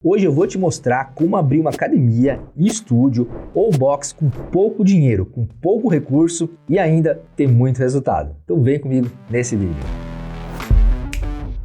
Hoje eu vou te mostrar como abrir uma academia, estúdio ou box com pouco dinheiro, com pouco recurso e ainda ter muito resultado. Então vem comigo nesse vídeo.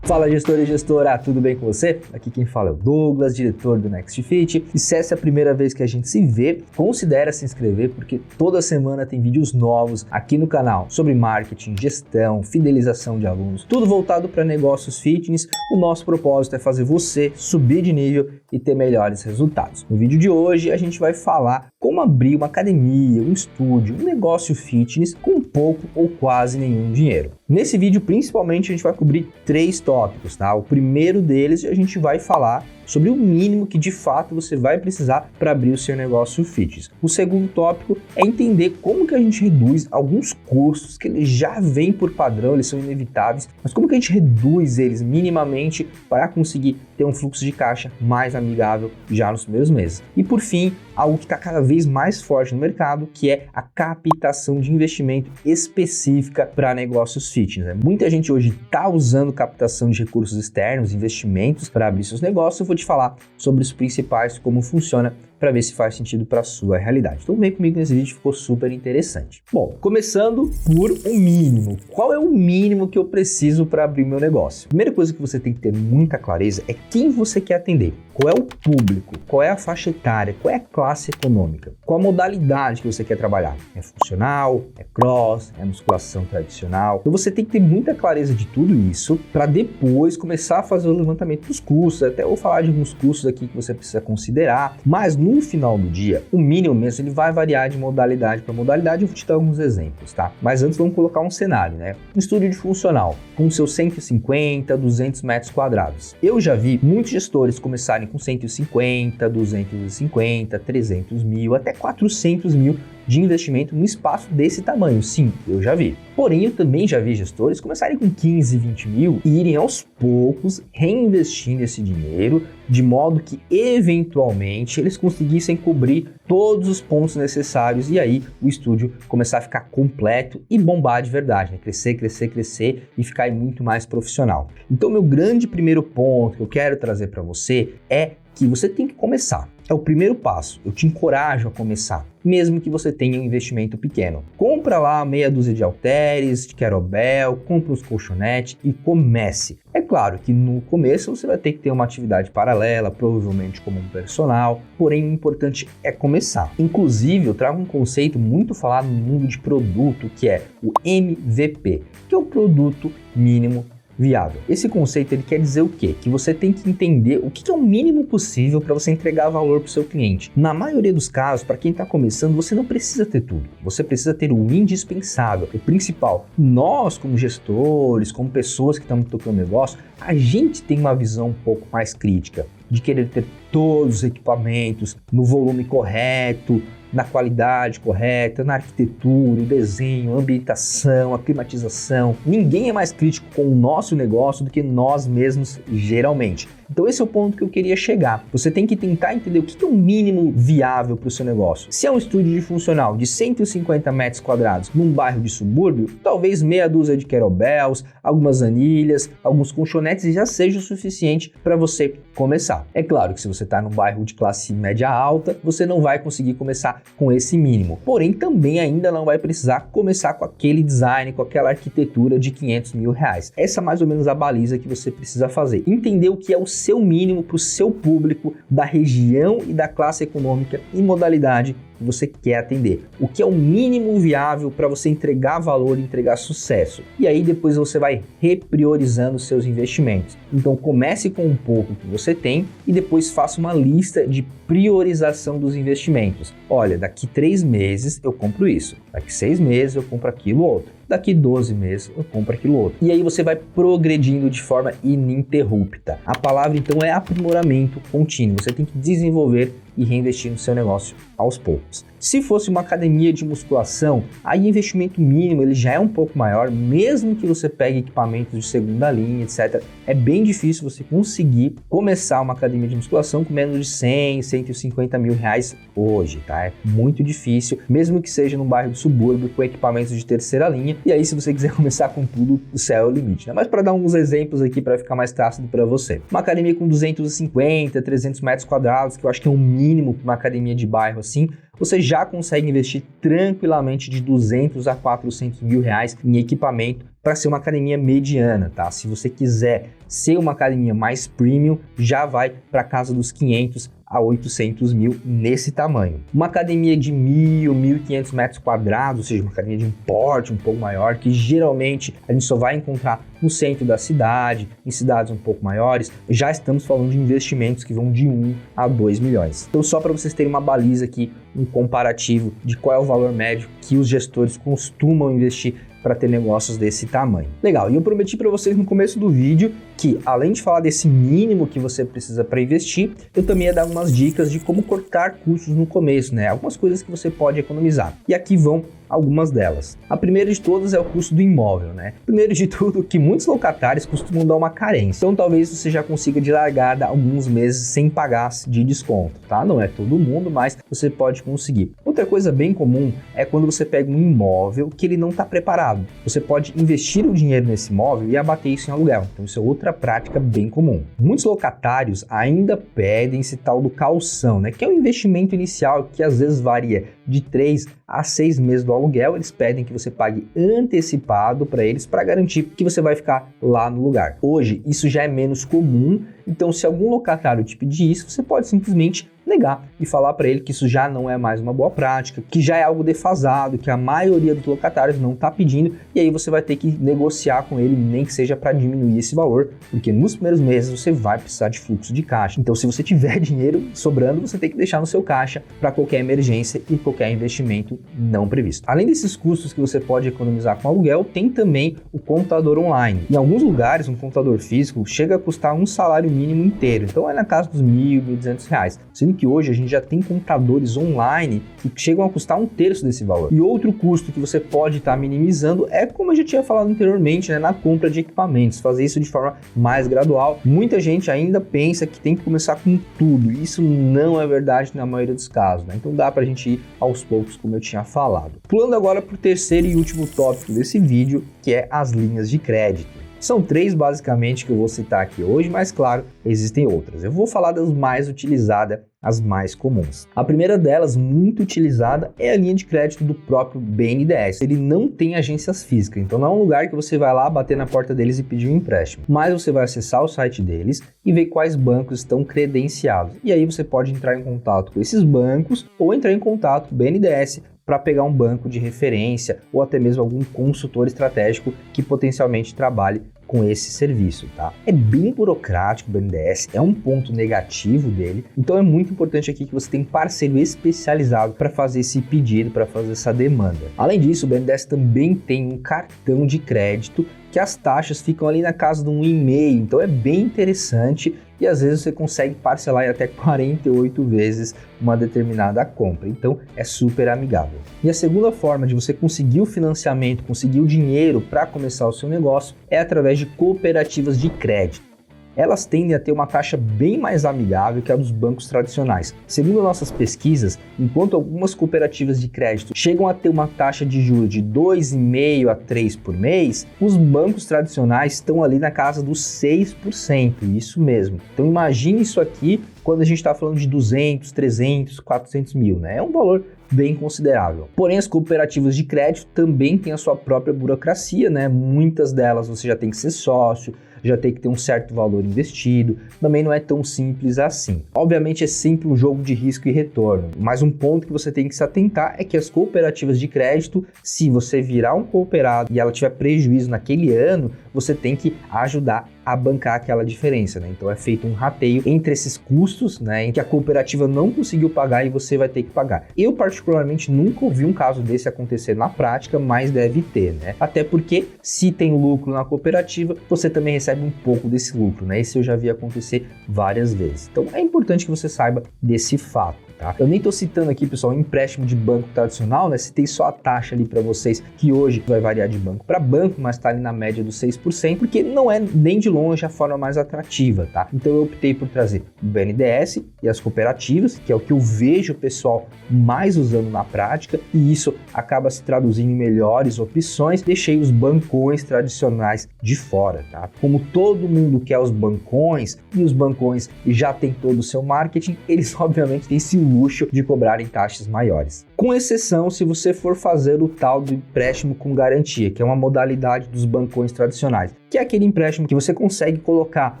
Fala gestor e gestora, tudo bem com você? Aqui quem fala é o Douglas, diretor do Next Fit. E se essa é a primeira vez que a gente se vê, considere se inscrever porque toda semana tem vídeos novos aqui no canal sobre marketing, gestão, fidelização de alunos, tudo voltado para negócios fitness. O nosso propósito é fazer você subir de nível e ter melhores resultados. No vídeo de hoje a gente vai falar como abrir uma academia, um estúdio, um negócio fitness com pouco ou quase nenhum dinheiro. Nesse vídeo, principalmente, a gente vai cobrir 3 tópicos, tá? O primeiro deles, a gente vai falar sobre o mínimo que de fato você vai precisar para abrir o seu negócio fitness. O segundo tópico é entender como que a gente reduz alguns custos que eles já vêm por padrão, eles são inevitáveis, mas como que a gente reduz eles minimamente para conseguir ter um fluxo de caixa mais amigável já nos primeiros meses. E por fim, algo que está cada vez mais forte no mercado, que é a captação de investimento específica para negócios fitness. Muita gente hoje está usando captação de recursos externos, investimentos para abrir seus negócios. Eu vou te falar sobre os principais, como funciona, para ver se faz sentido para a sua realidade. Então vem comigo nesse vídeo, ficou super interessante. Bom, começando por o mínimo. Qual é o mínimo que eu preciso para abrir meu negócio? A primeira coisa que você tem que ter muita clareza é quem você quer atender. Qual é o público? Qual é a faixa etária? Qual é a classe econômica? Qual a modalidade que você quer trabalhar? É funcional? É cross? É musculação tradicional? Então você tem que ter muita clareza de tudo isso para depois começar a fazer o levantamento dos custos. Até eu vou falar de alguns custos aqui que você precisa considerar, mas no final do dia, o mínimo mesmo ele vai variar de modalidade para modalidade. Eu vou te dar alguns exemplos, tá? Mas antes vamos colocar um cenário, né? Um estúdio de funcional com seus 150, 200 metros quadrados. Eu já vi muitos gestores começarem com 150, 250, 300 mil, até 400 mil de investimento num espaço desse tamanho. Sim, eu já vi. Porém, eu também já vi gestores começarem com 15, 20 mil e irem aos poucos reinvestindo esse dinheiro de modo que, eventualmente, eles conseguissem cobrir todos os pontos necessários e aí o estúdio começar a ficar completo e bombar de verdade, né? Crescer, crescer, crescer e ficar muito mais profissional. Então, meu grande primeiro ponto que eu quero trazer para você é que você tem que começar. É o primeiro passo. Eu te encorajo a começar, mesmo que você tenha um investimento pequeno. Compra lá meia dúzia de halteres, de kettlebell, compra os colchonetes e comece. É claro que no começo você vai ter que ter uma atividade paralela, provavelmente como um personal, porém o importante é começar. Inclusive, eu trago um conceito muito falado no mundo de produto, que é o MVP, que é o produto mínimo viável. Esse conceito ele quer dizer o quê? Que você tem que entender o que é o mínimo possível para você entregar valor para o seu cliente. Na maioria dos casos, para quem está começando, você não precisa ter tudo. Você precisa ter o indispensável, o principal. Nós, como gestores, como pessoas que estamos tocando negócio, a gente tem uma visão um pouco mais crítica de querer ter todos os equipamentos no volume correto, na qualidade correta, na arquitetura, o desenho, a ambientação, a climatização. Ninguém é mais crítico com o nosso negócio do que nós mesmos, geralmente. Então esse é o ponto que eu queria chegar. Você tem que tentar entender o que é o mínimo viável para o seu negócio. Se é um estúdio de funcional de 150 metros quadrados num bairro de subúrbio, talvez meia dúzia de kettlebells, algumas anilhas, alguns colchonetes já seja o suficiente para você começar. É claro que se você está num bairro de classe média alta, você não vai conseguir começar com esse mínimo. Porém, também ainda não vai precisar começar com aquele design, com aquela arquitetura de 500 mil reais. Essa é mais ou menos a baliza que você precisa fazer. Entender o que é o seu mínimo para o seu público, da região e da classe econômica e modalidade que você quer atender. O que é o mínimo viável para você entregar valor e entregar sucesso. E aí depois você vai repriorizando seus investimentos. Então comece com um pouco que você tem e depois faça uma lista de priorização dos investimentos. Olha, daqui 3 meses eu compro isso, daqui 6 meses eu compro aquilo outro, daqui 12 meses eu compro aquilo outro. E aí você vai progredindo de forma ininterrupta. A palavra então é aprimoramento contínuo. Você tem que desenvolver e reinvestir no seu negócio aos poucos. Se fosse uma academia de musculação, aí o investimento mínimo ele já é um pouco maior, mesmo que você pegue equipamentos de segunda linha, etc. É bem difícil você conseguir começar uma academia de musculação com menos de 100, 150 mil reais hoje, tá? É muito difícil, mesmo que seja num bairro de subúrbio com equipamentos de terceira linha. E aí, se você quiser começar com tudo, o céu é o limite, né? Mas para dar alguns exemplos aqui para ficar mais fácil para você. Uma academia com 250, 300 metros quadrados, que eu acho que é um mínimo para uma academia de bairro assim, você já consegue investir tranquilamente de 200 a 400 mil reais em equipamento para ser uma academia mediana, tá? Se você quiser ser uma academia mais premium, já vai para casa dos 500 a 800 mil nesse tamanho. Uma academia de 1.000, 1.500 metros quadrados, ou seja, uma academia de um porte um pouco maior, que geralmente a gente só vai encontrar no centro da cidade, em cidades um pouco maiores, já estamos falando de investimentos que vão de 1 a 2 milhões. Então, só para vocês terem uma baliza aqui, um comparativo de qual é o valor médio que os gestores costumam investir para ter negócios desse tamanho. Legal, e eu prometi para vocês no começo do vídeo que, além de falar desse mínimo que você precisa para investir, eu também ia dar algumas dicas de como cortar custos no começo, né? Algumas coisas que você pode economizar. E aqui vão algumas delas. A primeira de todas é o custo do imóvel, né? Primeiro de tudo, que muitos locatários costumam dar uma carência. Então talvez você já consiga de largada alguns meses sem pagar de desconto, tá? Não é todo mundo, mas você pode conseguir. Outra coisa bem comum é quando você pega um imóvel que ele não está preparado. Você pode investir o dinheiro nesse imóvel e abater isso em aluguel. Então isso é outra prática bem comum. Muitos locatários ainda pedem esse tal do calção, né? Que é um investimento inicial que às vezes varia de 3 a 6 meses do aluguel. Eles pedem que você pague antecipado para eles para garantir que você vai ficar lá no lugar. Hoje isso já é menos comum, então se algum locatário te pedir isso, você pode simplesmente negar e falar para ele que isso já não é mais uma boa prática, que já é algo defasado, que a maioria dos locatários não está pedindo, e aí você vai ter que negociar com ele, nem que seja para diminuir esse valor, porque nos primeiros meses você vai precisar de fluxo de caixa. Então, se você tiver dinheiro sobrando, você tem que deixar no seu caixa para qualquer emergência e qualquer investimento não previsto. Além desses custos que você pode economizar com aluguel, tem também o computador online. Em alguns lugares, um computador físico chega a custar um salário mínimo inteiro, então é na casa dos R$1.000, R$1.200, sendo que hoje a gente já tem computadores online que chegam a custar 1/3 desse valor. E outro custo que você pode estar minimizando é, como eu já tinha falado anteriormente, né, na compra de equipamentos, fazer isso de forma mais gradual. Muita gente ainda pensa que tem que começar com tudo, e isso não é verdade na maioria dos casos, né? Então dá pra gente ir aos poucos, como eu tinha falado. Pulando agora para o terceiro e último tópico desse vídeo, que é as linhas de crédito. São 3 basicamente que eu vou citar aqui hoje, mas claro, existem outras. Eu vou falar das mais utilizadas, as mais comuns. A primeira delas, muito utilizada, é a linha de crédito do próprio BNDES. Ele não tem agências físicas, então não é um lugar que você vai lá bater na porta deles e pedir um empréstimo. Mas você vai acessar o site deles e ver quais bancos estão credenciados. E aí você pode entrar em contato com esses bancos ou entrar em contato com o BNDES para pegar um banco de referência ou até mesmo algum consultor estratégico que potencialmente trabalhe com esse serviço, tá? É bem burocrático o BNDES, é um ponto negativo dele, então é muito importante aqui que você tenha um parceiro especializado para fazer esse pedido, para fazer essa demanda. Além disso, o BNDES também tem um cartão de crédito que as taxas ficam ali na casa de 1,5, então é bem interessante e às vezes você consegue parcelar em até 48 vezes uma determinada compra, então é super amigável. E a segunda forma de você conseguir o financiamento, conseguir o dinheiro para começar o seu negócio é através de cooperativas de crédito. Elas tendem a ter uma taxa bem mais amigável que a dos bancos tradicionais. Segundo nossas pesquisas, enquanto algumas cooperativas de crédito chegam a ter uma taxa de juros de 2,5% a 3% por mês, os bancos tradicionais estão ali na casa dos 6%, isso mesmo. Então imagine isso aqui quando a gente está falando de 200, 300, 400 mil, né? É um valor bem considerável. Porém, as cooperativas de crédito também têm a sua própria burocracia, né? Muitas delas você já tem que ser sócio, já tem que ter um certo valor investido, também não é tão simples assim. Obviamente é sempre um jogo de risco e retorno, mas um ponto que você tem que se atentar é que as cooperativas de crédito, se você virar um cooperado e ela tiver prejuízo naquele ano, você tem que ajudar a bancar aquela diferença, né? Então é feito um rateio entre esses custos, né, em que a cooperativa não conseguiu pagar e você vai ter que pagar. Eu particularmente nunca ouvi um caso desse acontecer na prática, mas deve ter, né? Até porque se tem lucro na cooperativa, você também recebe um pouco desse lucro, né? Isso eu já vi acontecer várias vezes. Então é importante que você saiba desse fato. Tá? Eu nem estou citando aqui, pessoal, um empréstimo de banco tradicional, né? Citei só a taxa ali para vocês, que hoje vai variar de banco para banco, mas está ali na média dos 6%, porque não é nem de longe a forma mais atrativa, tá? Então eu optei por trazer o BNDES e as cooperativas, que é o que eu vejo o pessoal mais usando na prática, e isso acaba se traduzindo em melhores opções. Deixei os bancões tradicionais de fora, tá? Como todo mundo quer os bancões, e os bancões já têm todo o seu marketing, eles obviamente têm esse luxo de cobrarem taxas maiores. Com exceção se você for fazer o tal do empréstimo com garantia, que é uma modalidade dos bancões tradicionais, que é aquele empréstimo que você consegue colocar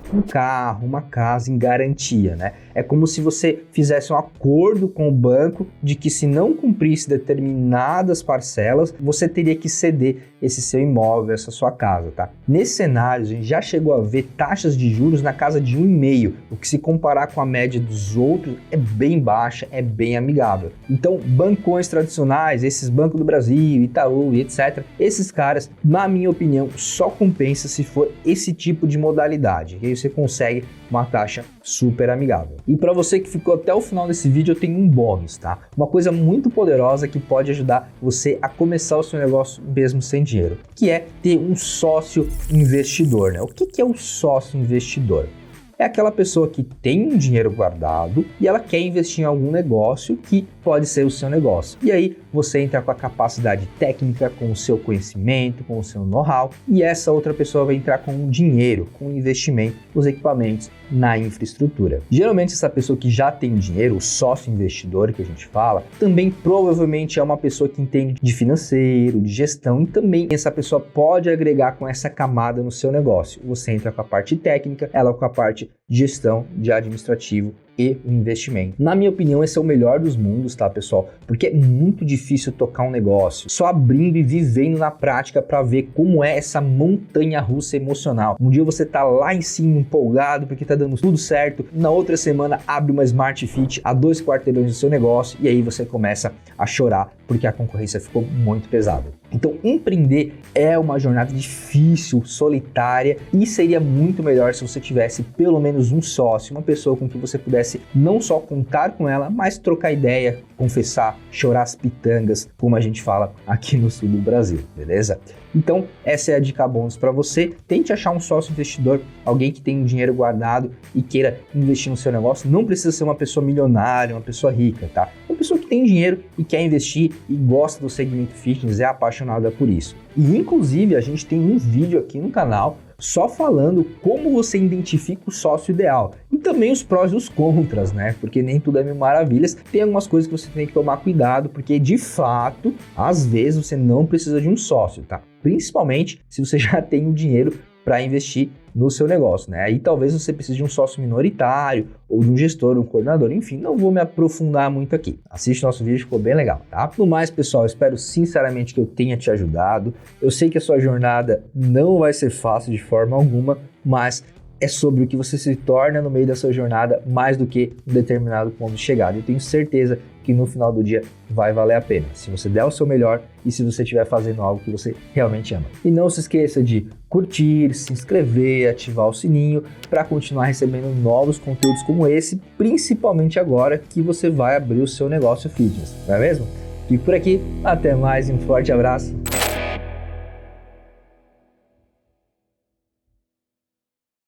um carro, uma casa em garantia, né? É como se você fizesse um acordo com o banco de que se não cumprisse determinadas parcelas, você teria que ceder esse seu imóvel, essa sua casa, tá? Nesse cenário, a gente já chegou a ver taxas de juros na casa de 1,5, o que se comparar com a média dos outros é bem baixa, é bem amigável. Então, bancões tradicionais, esses Banco do Brasil, Itaú e etc., esses caras, na minha opinião, só compensa se for esse tipo de modalidade, que aí você consegue uma taxa super amigável. E para você que ficou até o final desse vídeo, eu tenho um bônus, tá? Uma coisa muito poderosa que pode ajudar você a começar o seu negócio mesmo sem dinheiro, que é ter um sócio investidor, né? O que é um sócio investidor? É aquela pessoa que tem um dinheiro guardado e ela quer investir em algum negócio que pode ser o seu negócio. E aí você entra com a capacidade técnica, com o seu conhecimento, com o seu know-how, e essa outra pessoa vai entrar com o dinheiro, com o investimento, os equipamentos na infraestrutura. Geralmente essa pessoa que já tem dinheiro, o sócio investidor que a gente fala, também provavelmente é uma pessoa que entende de financeiro, de gestão, e também essa pessoa pode agregar com essa camada no seu negócio. Você entra com a parte técnica, ela com a parte de gestão, de administrativo e o investimento. Na minha opinião, esse é o melhor dos mundos, tá, pessoal? Porque é muito difícil tocar um negócio só abrindo e vivendo na prática para ver como é essa montanha-russa emocional. Um dia você tá lá em cima empolgado porque tá dando tudo certo, na outra semana abre uma Smart Fit a 2 quarteirões do seu negócio e aí você começa a chorar porque a concorrência ficou muito pesada. Então, empreender é uma jornada difícil, solitária, e seria muito melhor se você tivesse pelo menos um sócio, uma pessoa com quem você pudesse não só contar com ela, mas trocar ideia, confessar, chorar as pitangas, como a gente fala aqui no sul do Brasil, beleza? Então, essa é a dica bônus para você. Tente achar um sócio investidor, alguém que tem um dinheiro guardado e queira investir no seu negócio. Não precisa ser uma pessoa milionária, uma pessoa rica, tá? Uma pessoa que tem dinheiro e quer investir e gosta do segmento fitness, é apaixonada por isso. E, inclusive, a gente tem um vídeo aqui no canal só falando como você identifica o sócio ideal e também os prós e os contras, né? Porque nem tudo é mil maravilhas, tem algumas coisas que você tem que tomar cuidado, porque de fato, às vezes você não precisa de um sócio, tá? Principalmente se você já tem o dinheiro para investir no seu negócio, né? Aí talvez você precise de um sócio minoritário ou de um gestor, um coordenador, enfim, não vou me aprofundar muito aqui. Assiste nosso vídeo, ficou bem legal, tá? No mais, pessoal, eu espero sinceramente que eu tenha te ajudado. Eu sei que a sua jornada não vai ser fácil de forma alguma, mas é sobre o que você se torna no meio da sua jornada mais do que um determinado ponto de chegada. Eu tenho certeza que no final do dia vai valer a pena, se você der o seu melhor e se você estiver fazendo algo que você realmente ama. E não se esqueça de curtir, se inscrever, ativar o sininho para continuar recebendo novos conteúdos como esse, principalmente agora que você vai abrir o seu negócio fitness, não é mesmo? Fico por aqui, até mais e um forte abraço.